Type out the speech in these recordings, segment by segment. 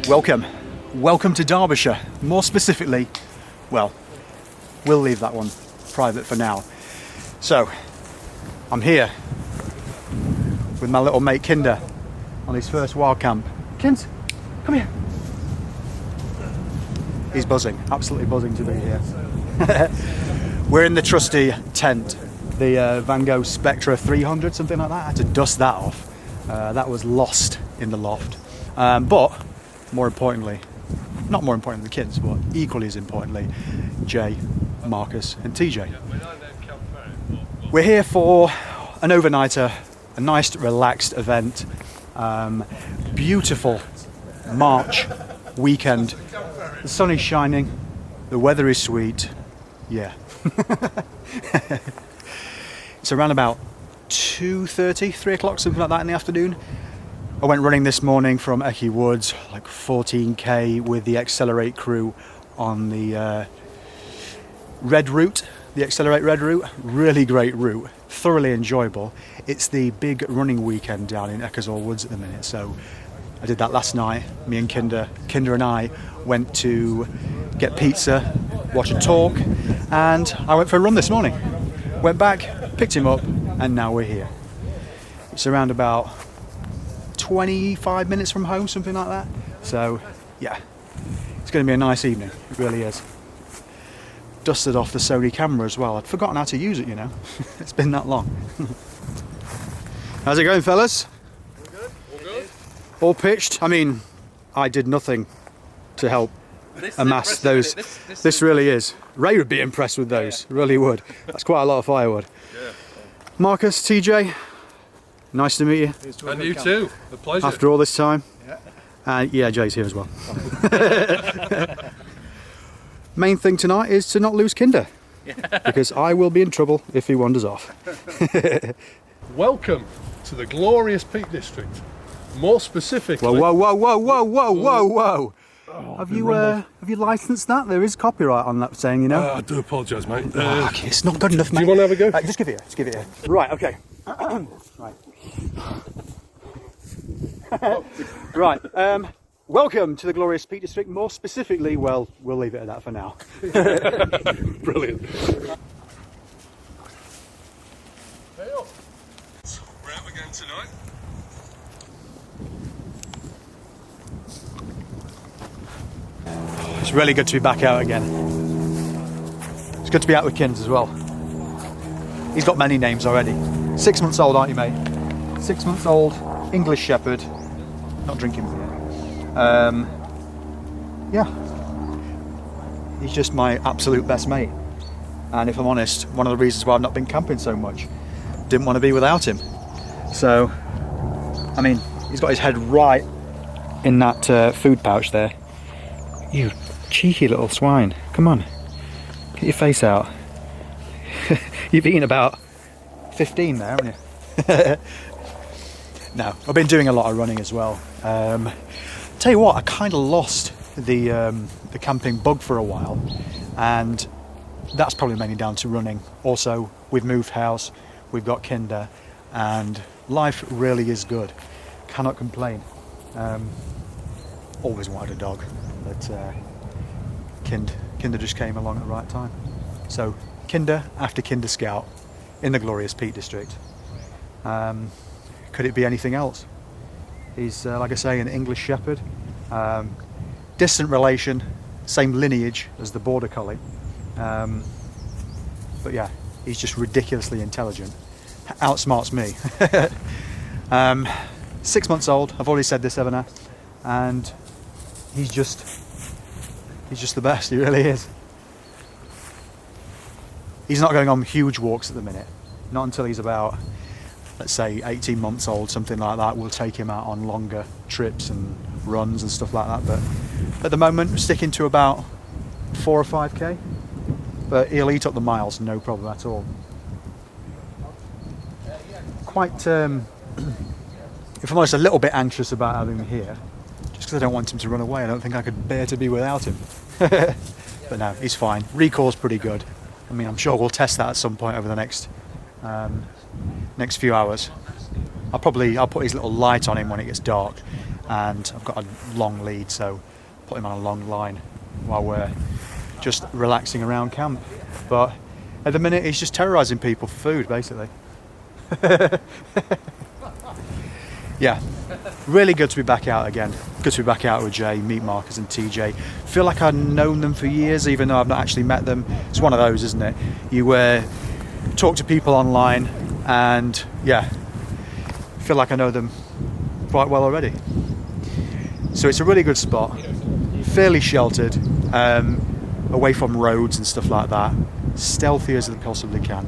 Welcome to Derbyshire. More specifically, well, we'll leave that one private for now. So, I'm here with my little mate Kinder on his first wild camp. Kins, come here. He's buzzing, absolutely buzzing to be here. We're in the trusty tent, the Van Gogh Spectra 300, something like that. I had to dust that off. That was lost in the loft. But more importantly, not more important than the kids, but equally as importantly, Jay, Marcus and TJ. We're here for an overnighter, a nice relaxed event, beautiful March weekend. The sun is shining, the weather is sweet, yeah. It's around about 2:30, 3 o'clock, something like that in the afternoon. I went running this morning from Ecky Woods, like 14k with the Accelerate crew on the red route, the Accelerate red route. Really great route, thoroughly enjoyable. It's the big running weekend down in Ecclesall Woods at the minute, so I did that last night. Me and Kinder and I went to get pizza, watch a talk, and I went for a run this morning. Went back, picked him up, and now we're here. It's around about 25 minutes from home, something like that. So, yeah, it's going to be a nice evening. It really is. Dusted off the Sony camera as well. I'd forgotten how to use it, you know. It's been that long. How's it going, fellas? All good. All good. All pitched. I mean, I did nothing to help amass those. This really is. Ray would be impressed with those. Yeah. Really would. That's quite a lot of firewood. Yeah. Marcus, TJ, nice to meet you. And you too. A pleasure. After all this time. Yeah. Yeah, Jay's here as well. Main thing tonight is to not lose Kinder. Because I will be in trouble if he wanders off. Welcome to the glorious Peak District. More specifically... Whoa. Oh, have you licensed that? There is copyright on that saying, you know. I do apologise, mate. Okay, it's not good enough, mate. Do you want to have a go? Just give it here. Right, okay. Right. Right. Welcome to the glorious Peak District. More specifically, well, we'll leave it at that for now. Brilliant. Hey up. We're out again tonight. It's really good to be back out again. It's good to be out with Kins as well. He's got many names already. 6 months old, aren't you, mate? 6 months old, English Shepherd. Not drinking beer. Yeah. He's just my absolute best mate. And if I'm honest, one of the reasons why I've not been camping so much. Didn't want to be without him. So, I mean, he's got his head right in that food pouch there. You cheeky little swine. Come on. Get your face out. You've eaten about 15 there, haven't you? No, I've been doing a lot of running as well. Tell you what, I kind of lost the camping bug for a while, and that's probably mainly down to running. Also, we've moved house, we've got Kinder, and life really is good. Cannot complain. Always wanted a dog, but Kinder just came along at the right time. So Kinder after Kinder Scout in the glorious Peak District. Could it be anything else? He's, like I say, an English Shepherd, distant relation, same lineage as the Border Collie. But yeah, he's just ridiculously intelligent. Outsmarts me. 6 months old, I've already said this, haven't I? And he's just the best, he really is. He's not going on huge walks at the minute. Not until he's about, let's say, 18 months old, something like that. We'll take him out on longer trips and runs and stuff like that. But at the moment, we're sticking to about 4 or 5k. But he'll eat up the miles, no problem at all. Quite, if I'm honest, a little bit anxious about having him here. Just because I don't want him to run away. I don't think I could bear to be without him. But no, he's fine. Recall's pretty good. I mean, I'm sure we'll test that at some point over the next few hours. I'll put his little light on him when it gets dark, and I've got a long lead, so put him on a long line while we're just relaxing around camp. But at the minute he's just terrorising people for food, basically. Yeah, really good to be back out again. Good to be back out with Jay, meet Marcus and TJ. Feel like I've known them for years, even though I've not actually met them. It's one of those, isn't it? You talk to people online, and yeah, feel like I know them quite well already. So it's a really good spot, fairly sheltered, away from roads and stuff like that. Stealthy as they possibly can.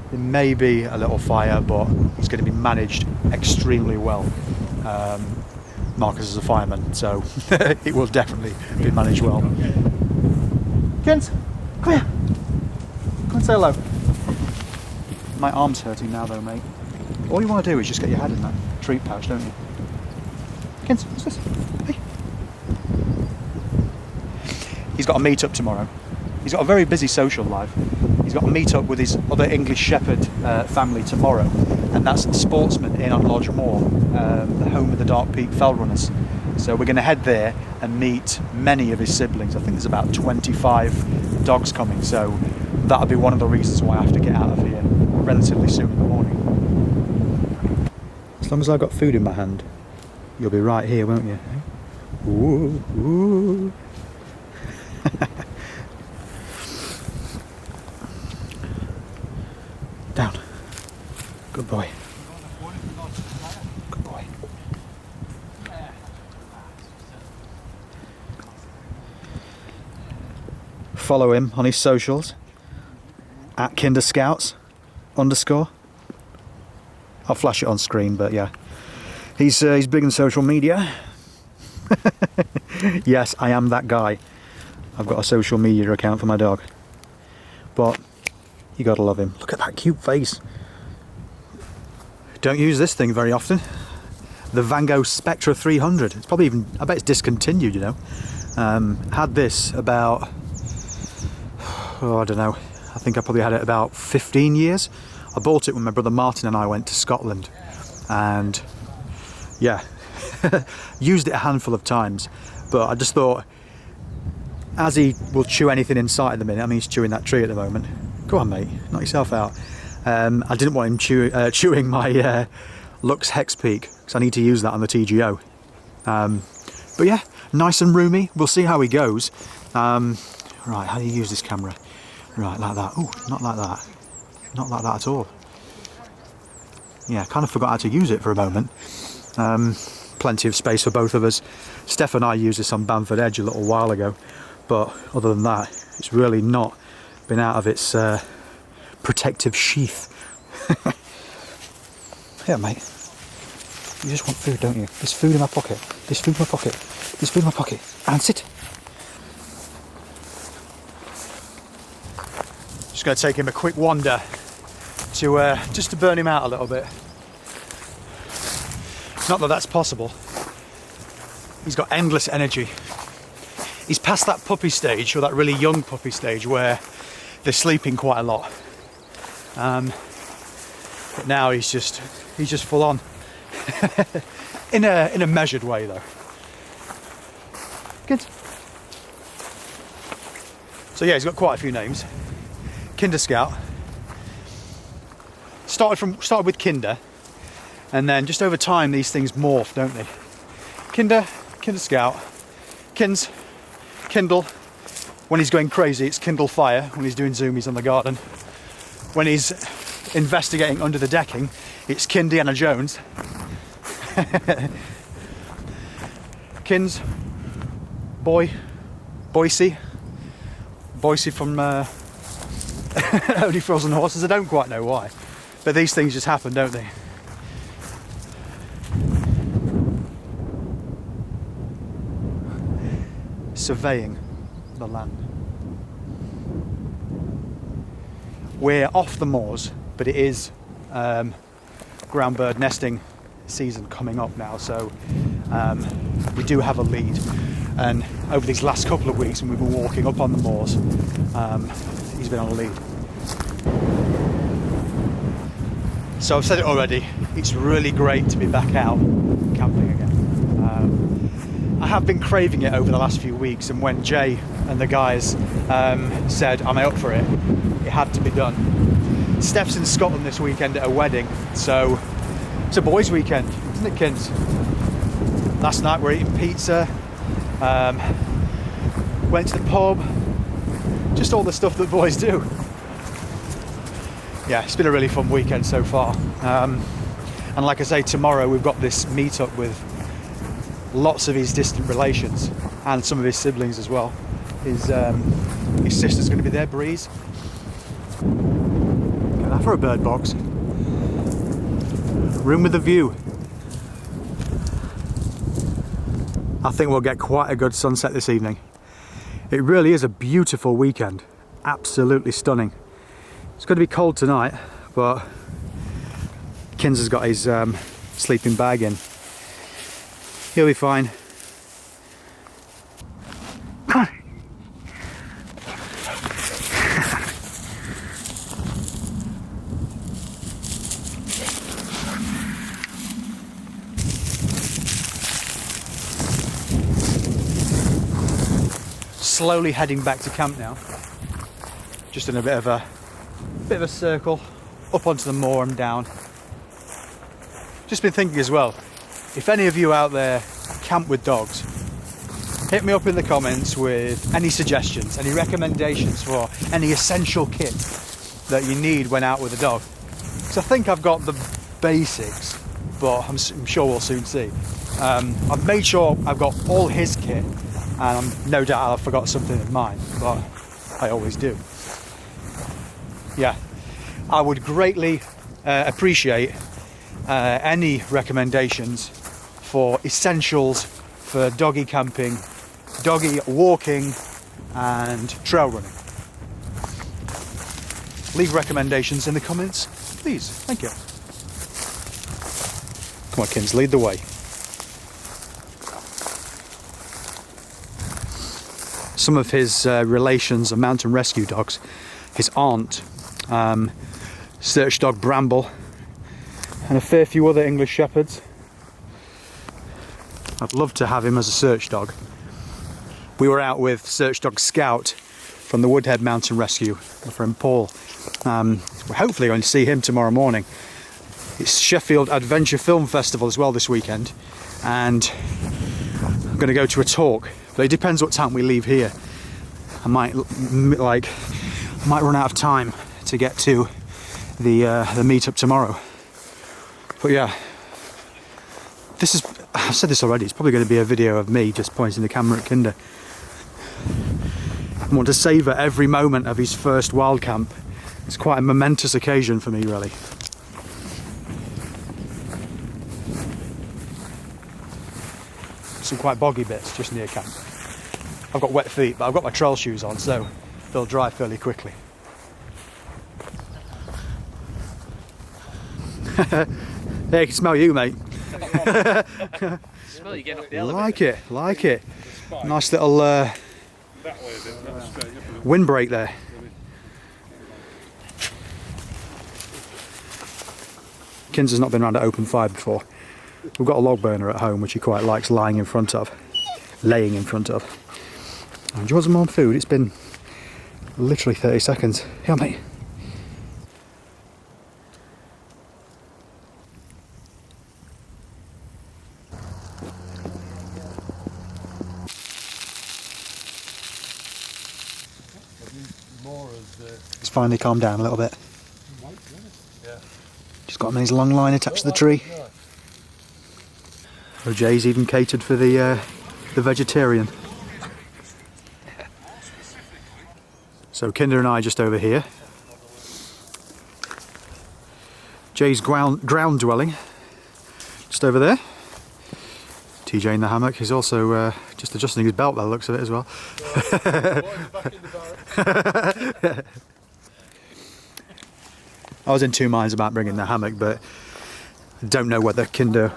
There may be a little fire, but it's going to be managed extremely well. Marcus is a fireman, so it will definitely be managed well. Kent, come here. Come and say hello. My arm's hurting now though, mate. All you want to do is just get your head in that treat pouch, don't you? Kent, what's this? Hey. He's got a meet-up tomorrow. He's got a very busy social life. He's got a meet-up with his other English Shepherd family tomorrow, and that's the Sportsman Inn on Lodge Moor, the home of the Dark Peak Fell Runners. So we're going to head there and meet many of his siblings. I think there's about 25 dogs coming, so that'll be one of the reasons why I have to get out of here relatively soon in the morning. As long as I've got food in my hand, you'll be right here, won't you? Ooh, ooh. Down. Good boy. Good boy. Follow him on his socials at kinderscouts_. I'll flash it on screen, but yeah, he's big in social media. Yes, I am that guy. I've got a social media account for my dog, but you gotta love him. Look at that cute face. Don't use this thing very often. The Van Gogh Spectra 300. It's probably even, I bet it's discontinued, you know. Had this about, I don't know, I think I probably had it about 15 years. I bought it when my brother Martin and I went to Scotland, and yeah, used it a handful of times, but I just thought, as he will chew anything inside at the minute, I mean he's chewing that tree at the moment. Go on mate, knock yourself out. I didn't want him chewing my Lux Hex Peak, because I need to use that on the TGO. But yeah, nice and roomy. We'll see how he goes. Right, how do you use this camera? Right, like that. Oh, not like that. Not like that at all. Yeah, kind of forgot how to use it for a moment. Plenty of space for both of us. Steph and I used this on Bamford Edge a little while ago, but other than that, it's really not been out of its protective sheath. Here, mate. You just want food, don't you? There's food in my pocket. There's food in my pocket. There's food in my pocket. And sit. Just going to take him a quick wander to just to burn him out a little bit. Not that that's possible. He's got endless energy. He's past that puppy stage, or that really young puppy stage, where they're sleeping quite a lot. But now he's just full on. in a measured way though. Good. So yeah, he's got quite a few names. Kinder Scout. Started with Kinder, and then just over time these things morph, don't they? Kinder Scout, Kins, Kindle. When he's going crazy, it's Kindle Fire. When he's doing zoomies on the garden. When he's investigating under the decking, it's Kindiana Jones. Kins, Boise from Only Frozen Horses. I don't quite know why, but these things just happen, don't they? Surveying the land. We're off the moors, but it is ground bird nesting season coming up now, so we do have a lead. And over these last couple of weeks when we've been walking up on the moors, he's been on a lead. So I've said it already, it's really great to be back out camping again. have been craving it over the last few weeks, and when Jay and the guys said, am I up for it, it had to be done. Steph's in Scotland this weekend at a wedding, so it's a boys' weekend, isn't it, kids? Last night we were eating pizza, went to the pub, just all the stuff that boys do. Yeah, it's been a really fun weekend so far. And like I say, tomorrow we've got this meet-up with lots of his distant relations and some of his siblings as well. His sister's going to be there, Breeze. Look at that for a bird box. Room with a view. I think we'll get quite a good sunset this evening. It really is a beautiful weekend. Absolutely stunning. It's going to be cold tonight, but Kins has got his sleeping bag in. He'll be fine. Slowly heading back to camp now. Just in a bit of a circle up onto the moor and down. Just been thinking as well, if any of you out there camp with dogs, hit me up in the comments with any suggestions, any recommendations for any essential kit that you need when out with a dog. So I think I've got the basics, but I'm sure we'll soon see. I've made sure I've got all his kit, and I'm no doubt I've forgot something of mine, but I always do. Yeah, I would greatly appreciate any recommendations for essentials for doggy camping, doggy walking and trail running. Leave recommendations in the comments, please. Thank you. Come on, Kins, lead the way. Some of his relations are mountain rescue dogs. His aunt, search dog Bramble, and a fair few other English shepherds. I'd love to have him as a search dog. We were out with search dog Scout from the Woodhead Mountain Rescue, my friend Paul. We're hopefully going to see him tomorrow morning. It's Sheffield Adventure Film Festival as well this weekend, and I'm going to go to a talk, but it depends what time we leave here. I might run out of time to get to the meet-up tomorrow. But yeah, I've said this already, it's probably going to be a video of me just pointing the camera at Kinder. I want to savour every moment of his first wild camp. It's quite a momentous occasion for me, really. Some quite boggy bits just near camp. I've got wet feet, but I've got my trail shoes on, so they'll dry fairly quickly. Hey, I can smell you, mate. Smell you getting off the elevator. Like it. Nice little windbreak there. Kins has not been around an open fire before. We've got a log burner at home, which he quite likes laying in front of. And do you want some more food? It's been literally 30 seconds. Here, mate. It's finally calmed down a little bit. Just got him his long line attached to the tree. Oh, Jay's even catered for the vegetarian. So Kinder and I just over here. Jay's ground dwelling just over there. TJ in the hammock. He's also just adjusting his belt by the looks of it as well. I was in two minds about bringing the hammock, but I don't know whether Kinder...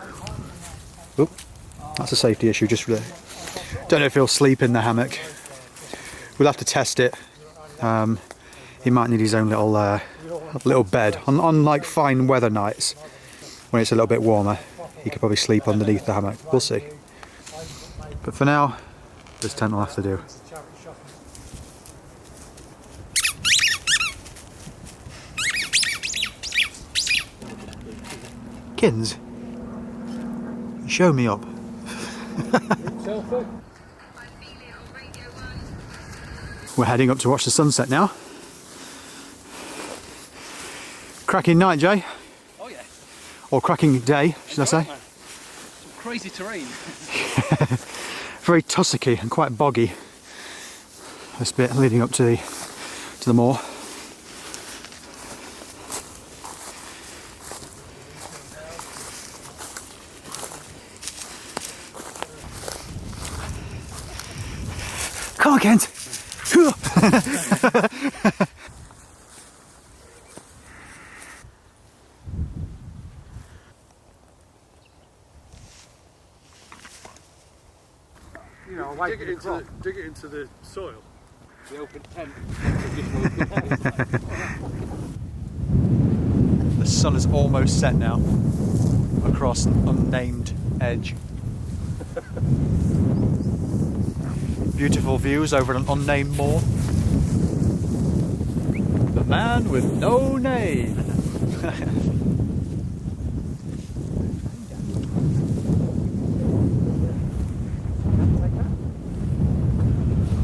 Oop, that's a safety issue just there. Don't know if he'll sleep in the hammock. We'll have to test it. He might need his own little bed. On like fine weather nights, when it's a little bit warmer, he could probably sleep underneath the hammock. We'll see. But for now, this tent will have to do. Kins, show me up. We're heading up to watch the sunset now. Cracking night, Jay. Oh yeah. Or cracking day, should I say? Some crazy terrain. Very tussocky and quite boggy. This bit leading up to the moor. Come on, Kent! You know, dig it into the soil. The open tent. The sun is almost set now across an unnamed edge. Beautiful views over an unnamed moor. The man with no name.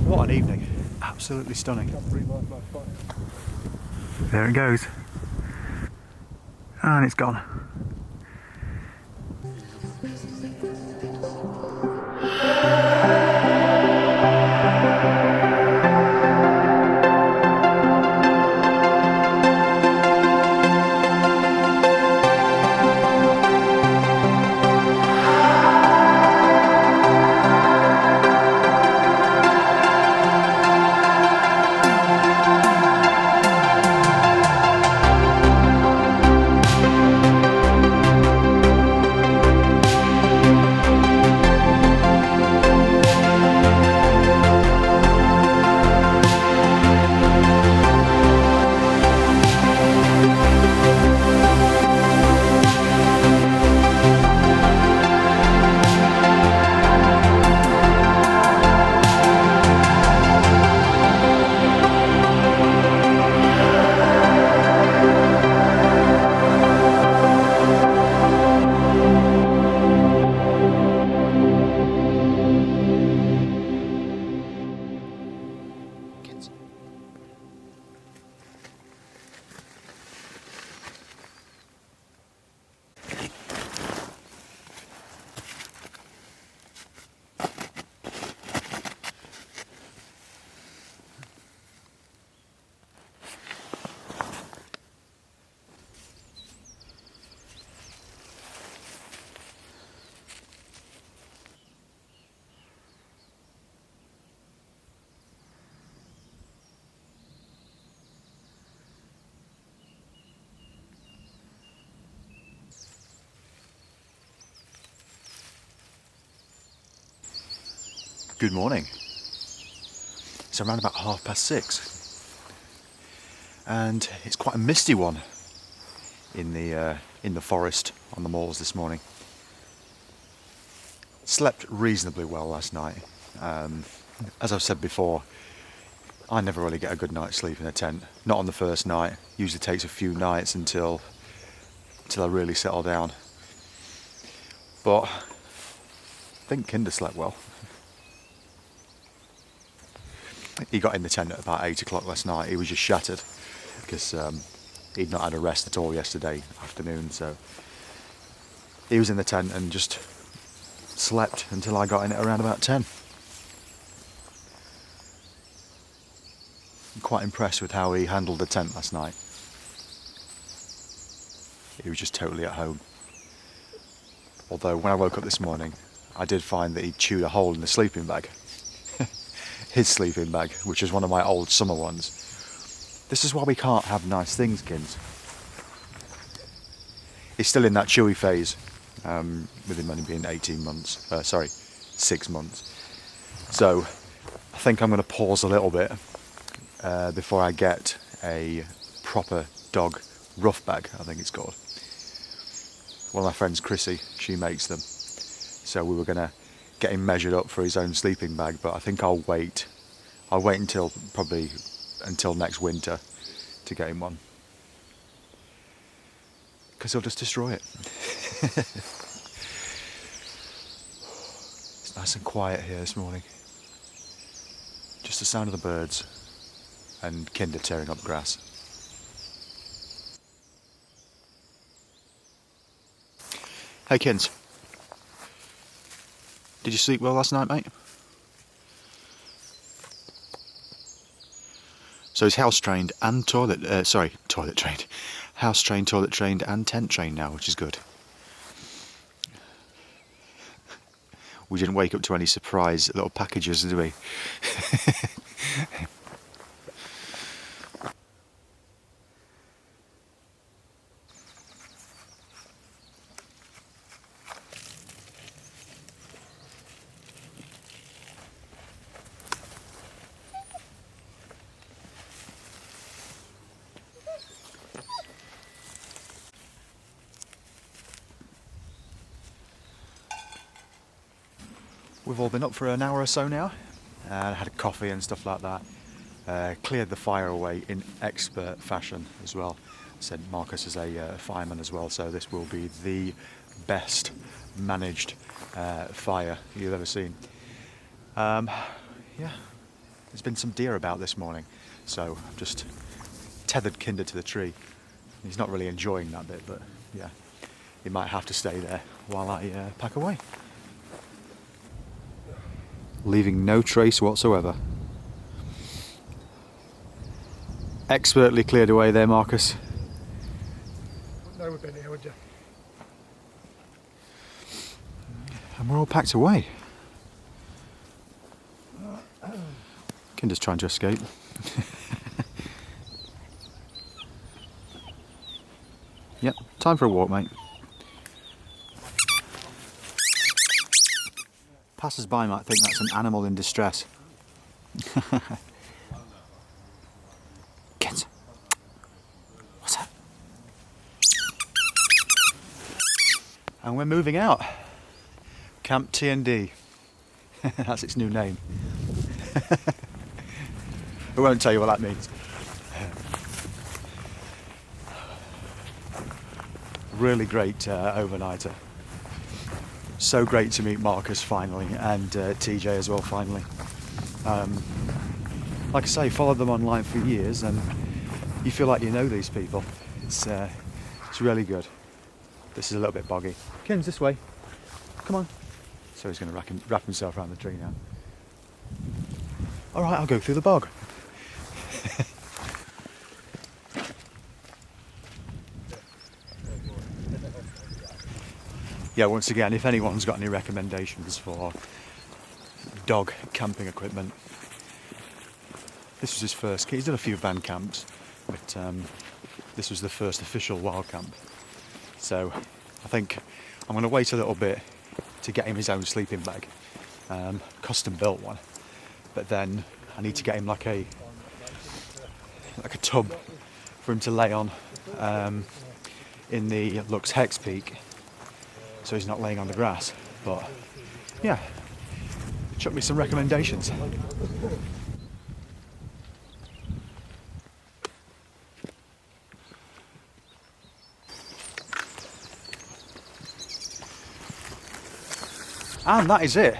What an evening. Absolutely stunning. There it goes. And it's gone. Good morning. It's around about 6:30, and it's quite a misty one in the forest on the moors this morning. Slept reasonably well last night. As I've said before, I never really get a good night's sleep in a tent. Not on the first night. Usually takes a few nights until I really settle down. But I think Kinder slept well. He got in the tent at about 8 o'clock last night. He was just shattered because he'd not had a rest at all yesterday afternoon. So he was in the tent and just slept until I got in at around about 10. I'm quite impressed with how he handled the tent last night. He was just totally at home. Although when I woke up this morning, I did find that he'd chewed a hole in the sleeping bag. His sleeping bag, which is one of my old summer ones. This is why we can't have nice things, Kins. He's still in that chewy phase, with him only being 6 months. So I think I'm going to pause a little bit before I get a proper dog rough bag, I think it's called. One of my friends, Chrissy, she makes them. So we were going to get him measured up for his own sleeping bag, but I think I'll wait. I'll wait until probably until next winter to get him one, because he'll just destroy it. It's nice and quiet here this morning. Just the sound of the birds and Kinder tearing up grass. Hey Kins, did you sleep well last night, mate? So he's house trained and toilet trained. House trained, toilet trained and tent trained now, which is good. We didn't wake up to any surprise little packages, did we? We've all been up for an hour or so now, had a coffee and stuff like that, cleared the fire away in expert fashion as well. Said Marcus is a fireman as well, so this will be the best managed fire you've ever seen. Yeah, there's been some deer about this morning, so I've just tethered Kinder to the tree. He's not really enjoying that bit, but yeah, he might have to stay there while I pack away. Leaving no trace whatsoever. Expertly cleared away there, Marcus. Wouldn't know we've been here, would you? And we're all packed away. Kinder's trying to escape. Yep, time for a walk, mate. Passers-by might think that's an animal in distress. Kids, what's that? And we're moving out. Camp T&D. That's its new name. I won't tell you what that means. Really great overnighter. So great to meet Marcus finally, and TJ as well finally. Like I say, followed them online for years, and you feel like you know these people. It's really good. This is a little bit boggy. Kim's this way. Come on. So he's going to wrap himself around the tree now. All right, I'll go through the bog. Yeah, once again, if anyone's got any recommendations for dog camping equipment, this was his first. He's done a few van camps, but this was the first official wild camp. So I think I'm going to wait a little bit to get him his own sleeping bag, custom built one. But then I need to get him like a tub for him to lay on in the Lux Hex Peak, so he's not laying on the grass. But yeah, chuck me some recommendations. And that is it.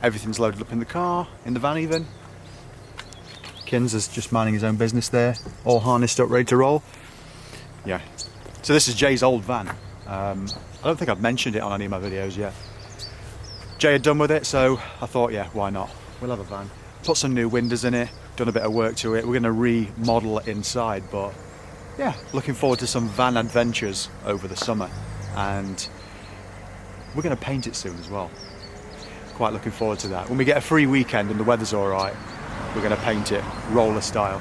Everything's loaded up in the car, in the van even. Kins is just minding his own business there, all harnessed up, ready to roll. Yeah. So this is Jay's old van. I don't think I've mentioned it on any of my videos yet. Jay had done with it, so I thought, yeah, why not? We'll have a van. Put some new windows in it, done a bit of work to it. We're going to remodel it inside, but yeah, looking forward to some van adventures over the summer. And we're going to paint it soon as well. Quite looking forward to that. When we get a free weekend and the weather's all right, we're going to paint it roller style.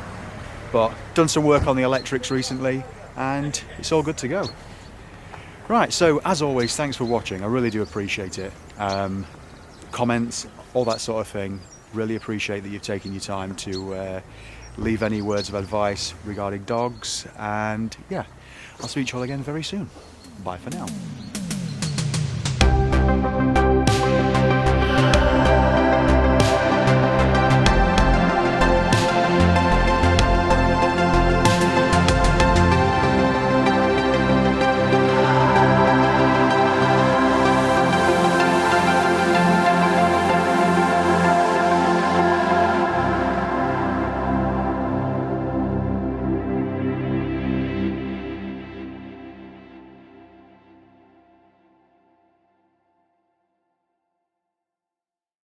But done some work on the electrics recently, and it's all good to go. Right, so as always, thanks for watching. I really do appreciate it. Comments, all that sort of thing. Really appreciate that you've taken your time to leave any words of advice regarding dogs. And yeah, I'll speak to you all again very soon. Bye for now.